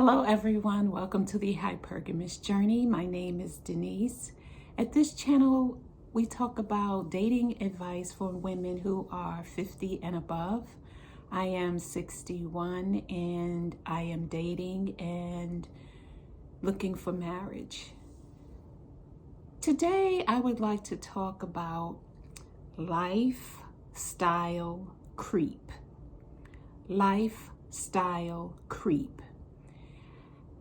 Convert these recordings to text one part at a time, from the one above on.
Hello everyone, welcome to the Hypergamous Journey. My name is Denise. At this channel, we talk about dating advice for women who are 50 and above. I am 61 and I am dating and looking for marriage. Today, I would like to talk about lifestyle creep. Lifestyle creep.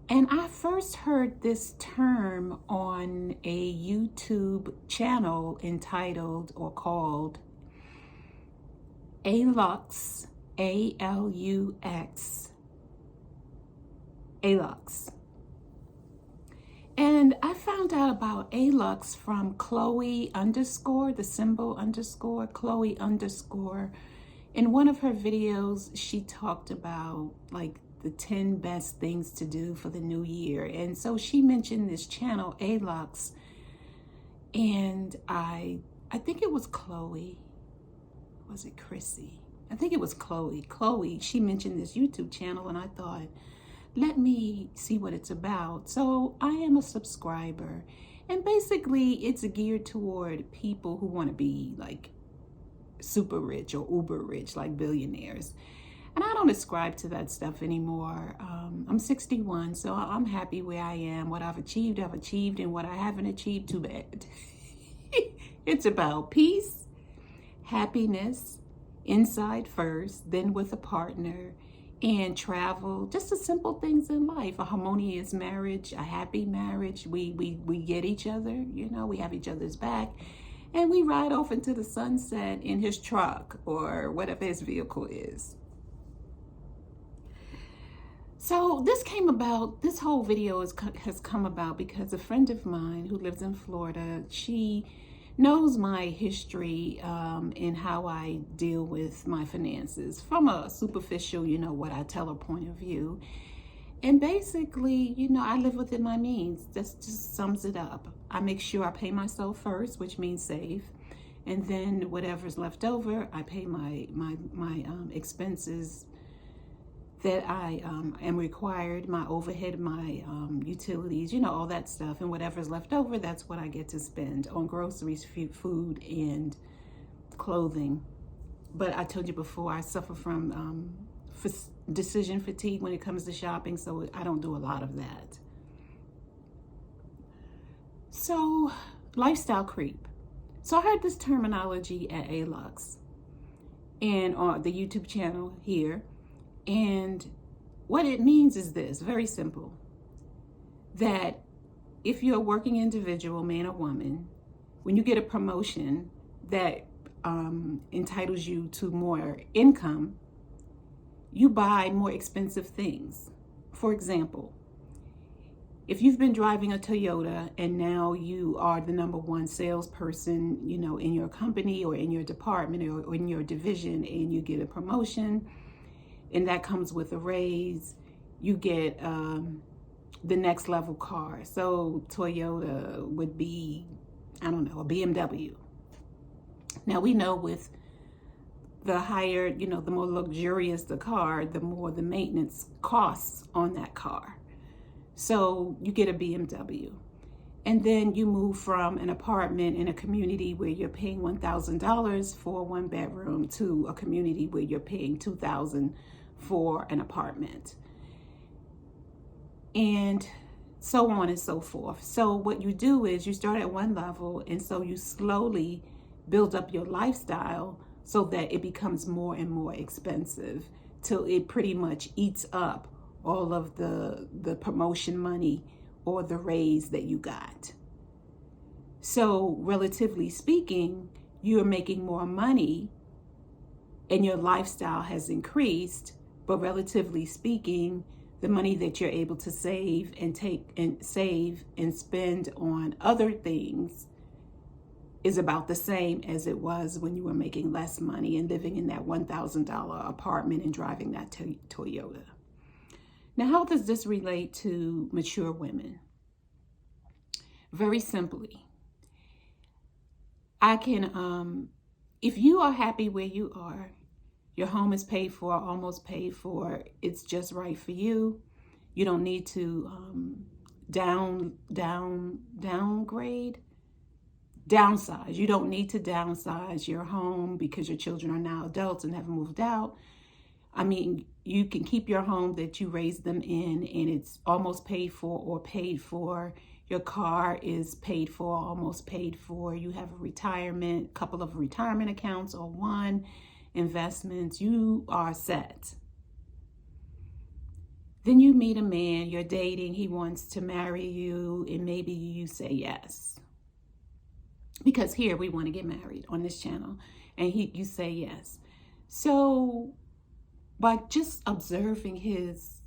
And I first heard this term on a YouTube channel entitled or called Alux, A-L-U-X, Alux. And I found out about Alux from Chloe _ the symbol _ Chloe _ in one of her videos. She talked about like the 10 best things to do for the new year. And so she mentioned this channel, Alux, and I think it was Chloe. Was it Chrissy? I think it was Chloe. Chloe, she mentioned this YouTube channel and I thought, let me see what it's about. So I am a subscriber, and basically it's geared toward people who want to be like super rich or uber rich, like billionaires. And I don't ascribe to that stuff anymore. I'm 61, so I'm happy where I am. What I've achieved, and what I haven't achieved, too bad. It's about peace, happiness, inside first, then with a partner, and travel. Just the simple things in life. A harmonious marriage, a happy marriage. We get each other, we have each other's back. And we ride off into the sunset in his truck or whatever his vehicle is. So this whole video has come about because a friend of mine who lives in Florida, she knows my history in how I deal with my finances from a superficial, what I tell her point of view. And basically, I live within my means. That just sums it up. I make sure I pay myself first, which means save. And then whatever's left over, I pay my expenses that I am required, my overhead, my utilities, all that stuff. And whatever's left over, that's what I get to spend on groceries, food, and clothing. But I told you before, I suffer from decision fatigue when it comes to shopping, so I don't do a lot of that. So, lifestyle creep. So I heard this terminology at Alux and on the YouTube channel here. And what it means is this, very simple, that if you're a working individual, man or woman, when you get a promotion that entitles you to more income, you buy more expensive things. For example, if you've been driving a Toyota and now you are the #1 salesperson, in your company or in your department or in your division, and you get a promotion, and that comes with a raise, you get the next level car. So Toyota would be, a BMW. Now we know with the higher, the more luxurious the car, the more the maintenance costs on that car. So you get a BMW. And then you move from an apartment in a community where you're paying $1,000 for a 1-bedroom to a community where you're paying $2,000 for an apartment, and so on and so forth. So what you do is you start at one level, and so you slowly build up your lifestyle so that it becomes more and more expensive till it pretty much eats up all of the promotion money or the raise that you got. So relatively speaking, you're making more money and your lifestyle has increased, but relatively speaking, the money that you're able to save and spend on other things is about the same as it was when you were making less money and living in that $1,000 apartment and driving that Toyota. Now, how does this relate to mature women? Very simply, I can, if you are happy where you are, your home is paid for, almost paid for, it's just right for you, You don't need to downgrade, downsize. You don't need to downsize your home because your children are now adults and have moved out. I mean, you can keep your home that you raised them in, and it's almost paid for or paid for. Your car is paid for, almost paid for. You have a retirement, couple of retirement accounts or one, investments. You are set. Then you meet a man, you're dating, he wants to marry you, and maybe you say yes. Because here we want to get married on this channel, and you say yes. So by just observing his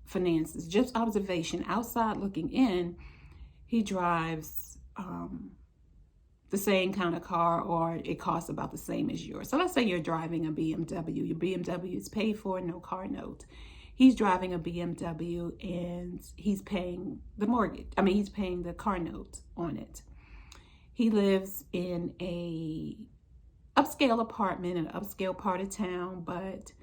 finances, just observation, outside looking in, he drives the same kind of car, or it costs about the same as yours. So let's say you're driving a BMW. Your BMW is paid for, no car note. He's driving a BMW and he's paying the mortgage. I mean, he's paying the car note on it. He lives in a upscale apartment in an upscale part of town, but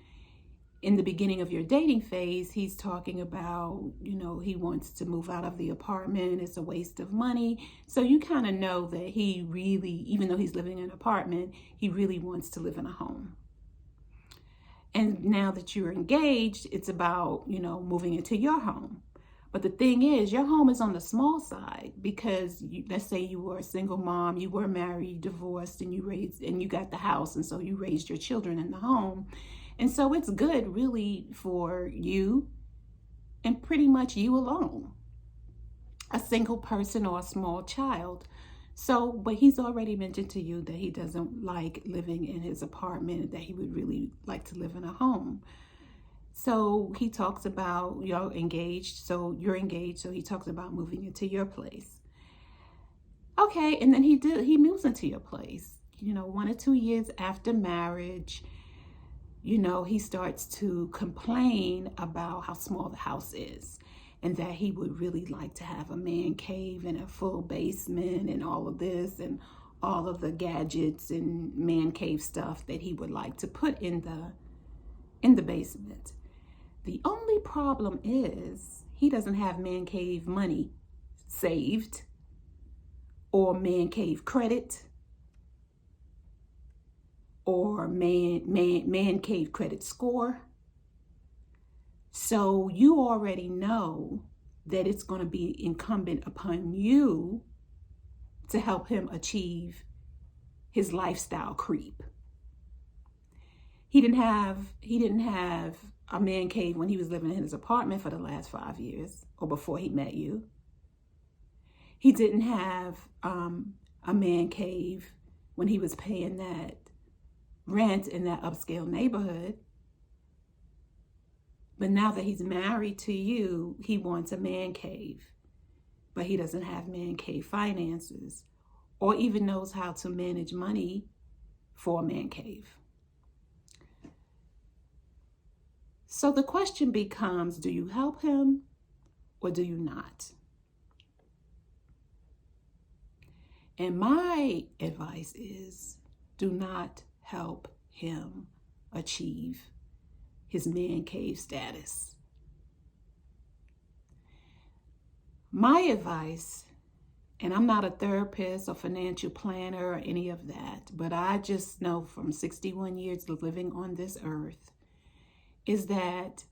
in the beginning of your dating phase, he's talking about, he wants to move out of the apartment. It's a waste of money. So you kind of know that he really, even though he's living in an apartment, he really wants to live in a home. And now that you're engaged, it's about, moving into your home. But the thing is, your home is on the small side because let's say you were a single mom, you were married, divorced, and you got the house. And so you raised your children in the home. And so it's good really for you and pretty much you alone, a single person or a small child. So, but he's already mentioned to you that he doesn't like living in his apartment, that he would really like to live in a home. So he talks about, you're engaged. So he talks about moving into your place. Okay. And then he moves into your place, 1 or 2 years after marriage. He starts to complain about how small the house is and that he would really like to have a man cave and a full basement and all of this and all of the gadgets and man cave stuff that he would like to put in the basement. The only problem is he doesn't have man cave money saved or man cave credit or man cave credit score. So you already know that it's going to be incumbent upon you to help him achieve his lifestyle creep. He didn't have a man cave when he was living in his apartment for the last 5 years or before he met you. He didn't have a man cave when he was paying that rent in that upscale neighborhood. But now that he's married to you, he wants a man cave, but he doesn't have man cave finances or even knows how to manage money for a man cave. So the question becomes, do you help him or do you not? And my advice is, do not help him achieve his man cave status. My advice, and I'm not a therapist or financial planner or any of that, but I just know from 61 years of living on this earth, is that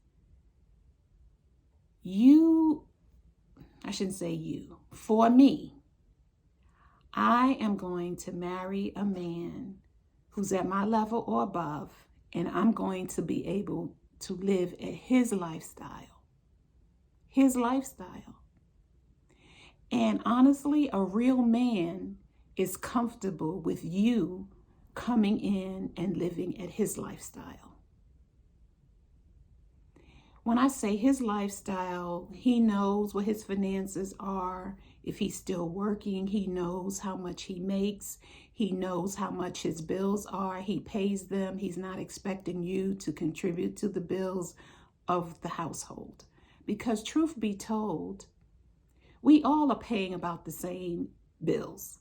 for me, I am going to marry a man who's at my level or above, and I'm going to be able to live at his lifestyle. His lifestyle. And honestly, a real man is comfortable with you coming in and living at his lifestyle. When I say his lifestyle, he knows what his finances are. If he's still working, he knows how much he makes. He knows how much his bills are. He pays them. He's not expecting you to contribute to the bills of the household. Because truth be told, we all are paying about the same bills.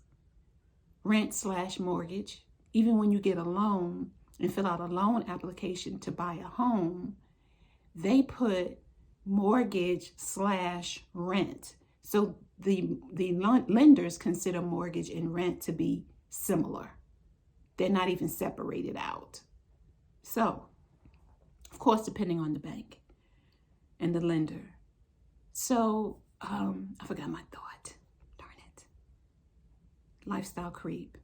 Rent/mortgage. Even when you get a loan and fill out a loan application to buy a home, they put mortgage slash rent. So the lenders consider mortgage and rent to be similar. They're not even separated out. So, of course, depending on the bank and the lender. So, I forgot my thought. Darn it. Lifestyle creep.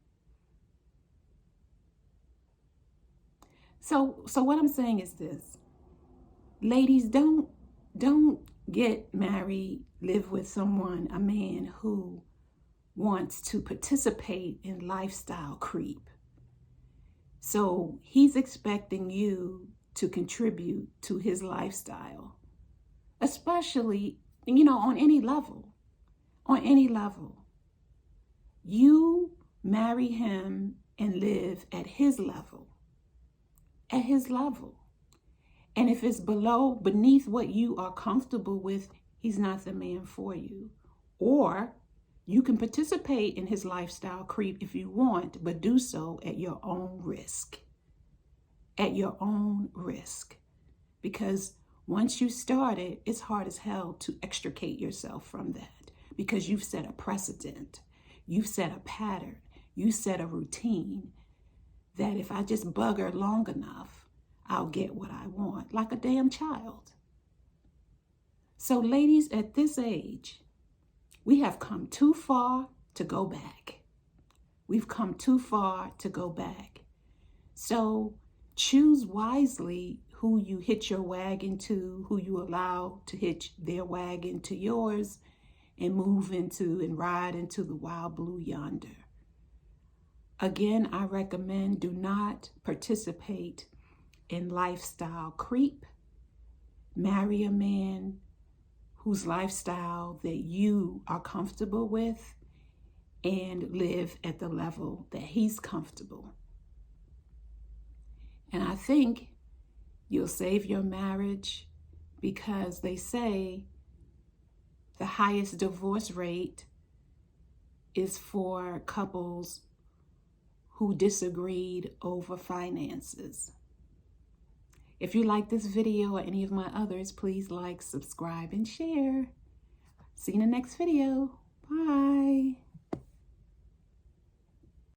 So what I'm saying is this. Ladies, don't get married, live with someone, a man who wants to participate in lifestyle creep. So he's expecting you to contribute to his lifestyle, especially, on any level. On any level. You marry him and live at his level. At his level. And if it's beneath what you are comfortable with, he's not the man for you. Or you can participate in his lifestyle creep if you want, but do so at your own risk. At your own risk. Because once you start it, it's hard as hell to extricate yourself from that. Because you've set a precedent. You've set a pattern. You set a routine that if I just bugger long enough, I'll get what I want, like a damn child. So ladies, at this age, we have come too far to go back. We've come too far to go back. So choose wisely who you hitch your wagon to, who you allow to hitch their wagon to yours, and move into and ride into the wild blue yonder. Again, I recommend do not participate in lifestyle creep. Marry a man whose lifestyle that you are comfortable with and live at the level that he's comfortable. And I think you'll save your marriage, because they say the highest divorce rate is for couples who disagreed over finances. If you like this video or any of my others, please like, subscribe, and share. See you in the next video. Bye.